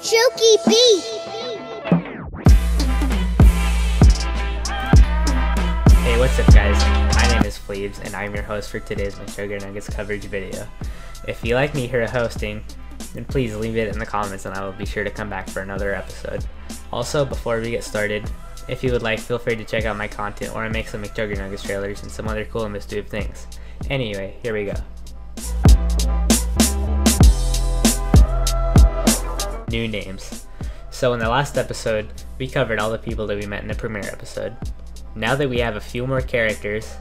Chooky beat. Hey, what's up guys? My name is Fleebs and I'm your host for today's McJuggerNuggets coverage video. If you like me here hosting, then please leave it in the comments and I will be sure to come back for another episode. Also, before we get started, if you would like, feel free to check out my content where I make some McJuggerNuggets trailers and some other cool and mischievous things. Anyway, here we go. New names. So in the last episode, we covered all the people that we met in the premiere episode. Now that we have a few more characters,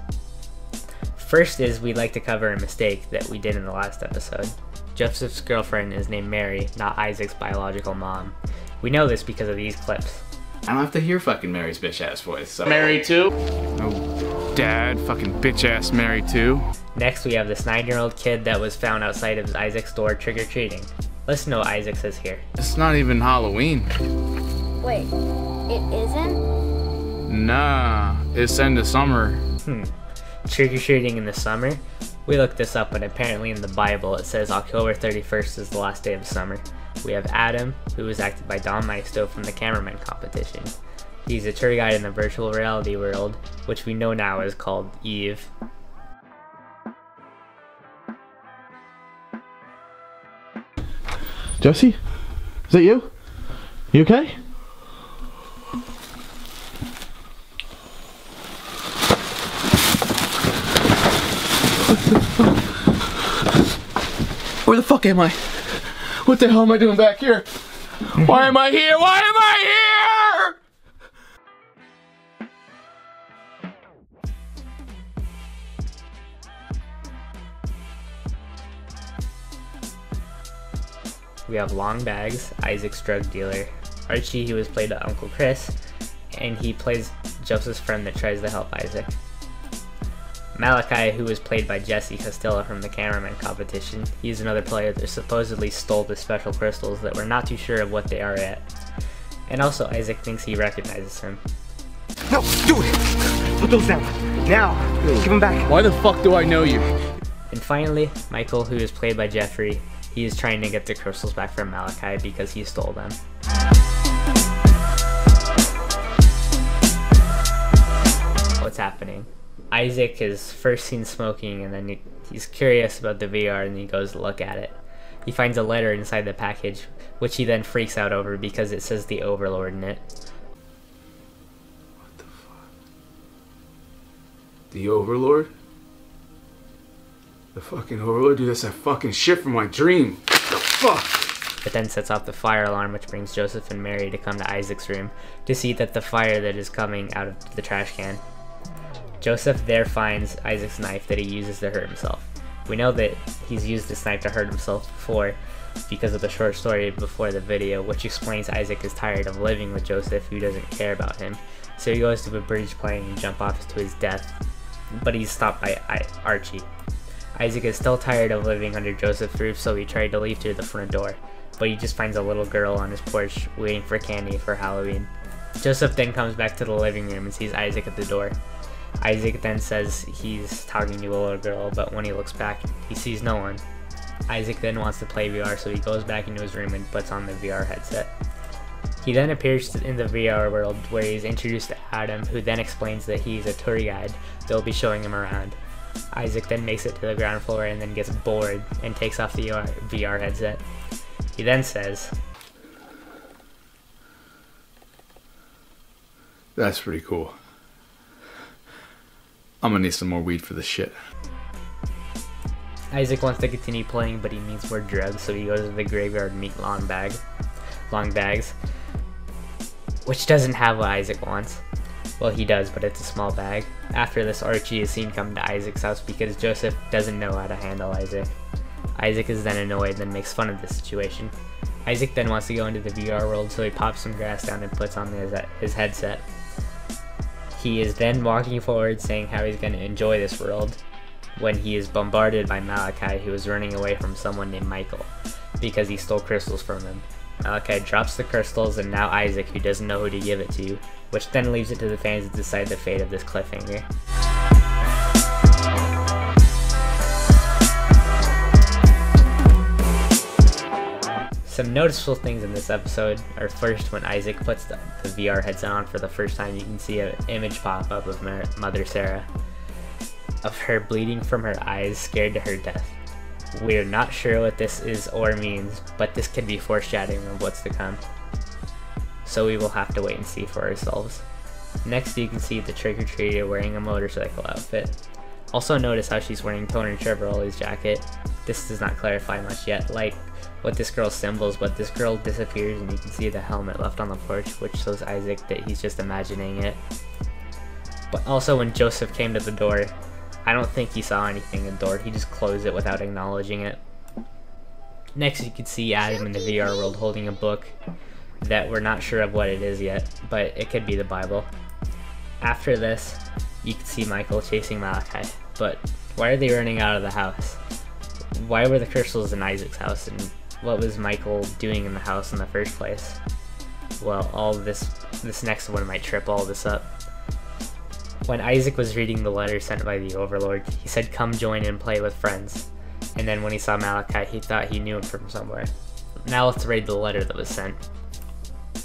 first is we'd like to cover a mistake that we did in the last episode. Joseph's girlfriend is named Mary, not Isaac's biological mom. We know this because of these clips. I don't have to hear fucking Mary's bitch ass voice. So. Mary too? Oh, dad, fucking bitch ass Mary too. Next we have this 9-year-old kid that was found outside of Isaac's door trick-or-treating. Listen to what Isaac says here. It's not even Halloween. Wait, it isn't? Nah, it's end of summer. Trick-or-treating in the summer? We looked this up and apparently in the Bible it says October 31st is the last day of summer. We have Adam, who was acted by Don Maisto from the cameraman competition. He's a tour guide in the virtual reality world, which we know now is called Eve. Jesse? Is that you? You okay? Where the fuck am I? What the hell am I doing back here? Why am I here? Why am I here? We have Long Bags, Isaac's drug dealer, Archie, who was played by Uncle Chris, and he plays Joseph's friend that tries to help Isaac. Malachi, who was played by Jesse Costello from the cameraman competition. He's another player that supposedly stole the special crystals that we're not too sure of what they are yet. And also Isaac thinks he recognizes him. No, do it! Put those down. Now, give them back. Why the fuck do I know you? And finally, Michael, who is played by Jeffrey. He is trying to get the crystals back from Malachi because he stole them. What's happening? Isaac is first seen smoking and then he's curious about the VR and he goes to look at it. He finds a letter inside the package, which he then freaks out over because it says the Overlord in it. What the fuck? The Overlord? The fucking Overlord? Dude, that's that fucking shit from my dream. What the fuck? It then sets off the fire alarm, which brings Joseph and Mary to come to Isaac's room to see that the fire that is coming out of the trash can. Joseph there finds Isaac's knife that he uses to hurt himself. We know that he's used this knife to hurt himself before because of the short story before the video, which explains Isaac is tired of living with Joseph, who doesn't care about him. So he goes to a bridge plane and jump off to his death, but he's stopped by Archie. Isaac is still tired of living under Joseph's roof, so he tried to leave through the front door, but he just finds a little girl on his porch waiting for candy for Halloween. Joseph then comes back to the living room and sees Isaac at the door. Isaac then says he's talking to a little girl, but when he looks back, he sees no one. Isaac then wants to play VR, so he goes back into his room and puts on the VR headset. He then appears in the VR world where he's introduced to Adam, who then explains that he's a tour guide that will be showing him around. Isaac then makes it to the ground floor and then gets bored and takes off the VR headset. He then says, That's pretty cool. I'm gonna need some more weed for this shit. Isaac wants to continue playing, but he needs more drugs, so he goes to the graveyard and meets Long Bags, which doesn't have what Isaac wants. Well, he does, but it's a small bag. After this, Archie is seen coming to Isaac's house because Joseph doesn't know how to handle Isaac. Isaac is then annoyed and makes fun of the situation. Isaac then wants to go into the VR world, so he pops some grass down and puts on his headset. He is then walking forward saying how he's going to enjoy this world when he is bombarded by Malachi, who is running away from someone named Michael because he stole crystals from him. Malachi drops the crystals and now Isaac, who doesn't know who to give it to, which then leaves it to the fans to decide the fate of this cliffhanger. Some noticeable things in this episode are first when Isaac puts the VR headset on for the first time, you can see an image pop up of Mother Sarah, of her bleeding from her eyes, scared to her death. We're not sure what this is or means, but this could be foreshadowing of what's to come. So we will have to wait and see for ourselves. Next, you can see the trick-or-treater wearing a motorcycle outfit. Also notice how she's wearing Toner Chevrolet's jacket. This does not clarify much yet, like what this girl's symbols, but this girl disappears and you can see the helmet left on the porch, which shows Isaac that he's just imagining it. But also when Joseph came to the door, I don't think he saw anything in the door, he just closed it without acknowledging it. Next, you can see Adam in the VR world holding a book that we're not sure of what it is yet, but it could be the Bible. After this, you can see Michael chasing Malachi, but why are they running out of the house? Why were the crystals in Isaac's house, and what was Michael doing in the house in the first place? Well, all this next one might trip all this up. When Isaac was reading the letter sent by the Overlord, he said come join and play with friends. And then when he saw Malachi, he thought he knew him from somewhere. Now let's read the letter that was sent.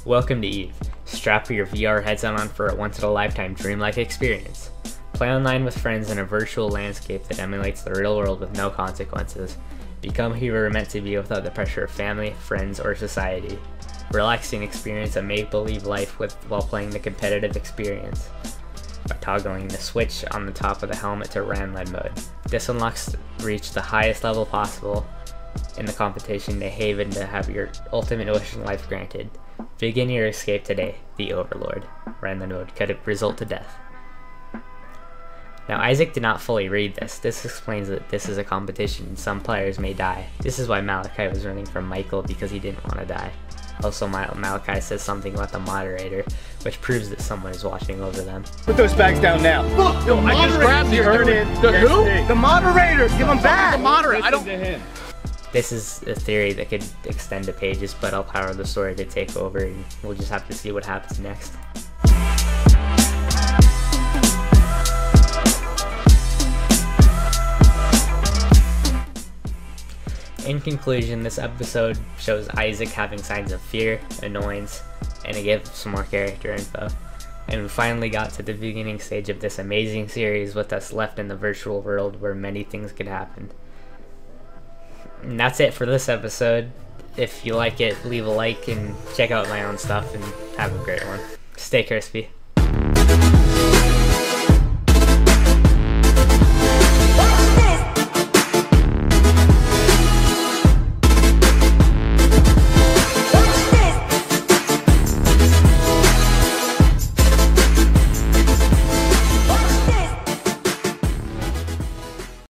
Welcome to Eve. Strap your VR headset on for a once-in-a-lifetime dreamlike experience. Play online with friends in a virtual landscape that emulates the real world with no consequences. Become who you were meant to be without the pressure of family, friends, or society. Relax and experience a make-believe life while playing the competitive experience by toggling the switch on the top of the helmet to Ran-led mode. This unlocks reach the highest level possible in the competition to Haven to have your ultimate wish in life granted. Begin your escape today, the Overlord. Ran-led mode could result to death. Now Isaac did not fully read this. This explains that this is a competition and some players may die. This is why Malachi was running from Michael, because he didn't want to die. Also, Malachi says something about the moderator, which proves that someone is watching over them. Put those bags down now. Look, Yo, I just grabbed these. The who? The moderator. Give them back. The moderator. I don't. This is a theory that could extend to pages, but I'll power the story to take over and we'll just have to see what happens next. In conclusion, this episode shows Isaac having signs of fear, annoyance, and it gives some more character info. And we finally got to the beginning stage of this amazing series with us left in the virtual world where many things could happen. And that's it for this episode. If you like it, leave a like and check out my own stuff and have a great one. Stay crispy.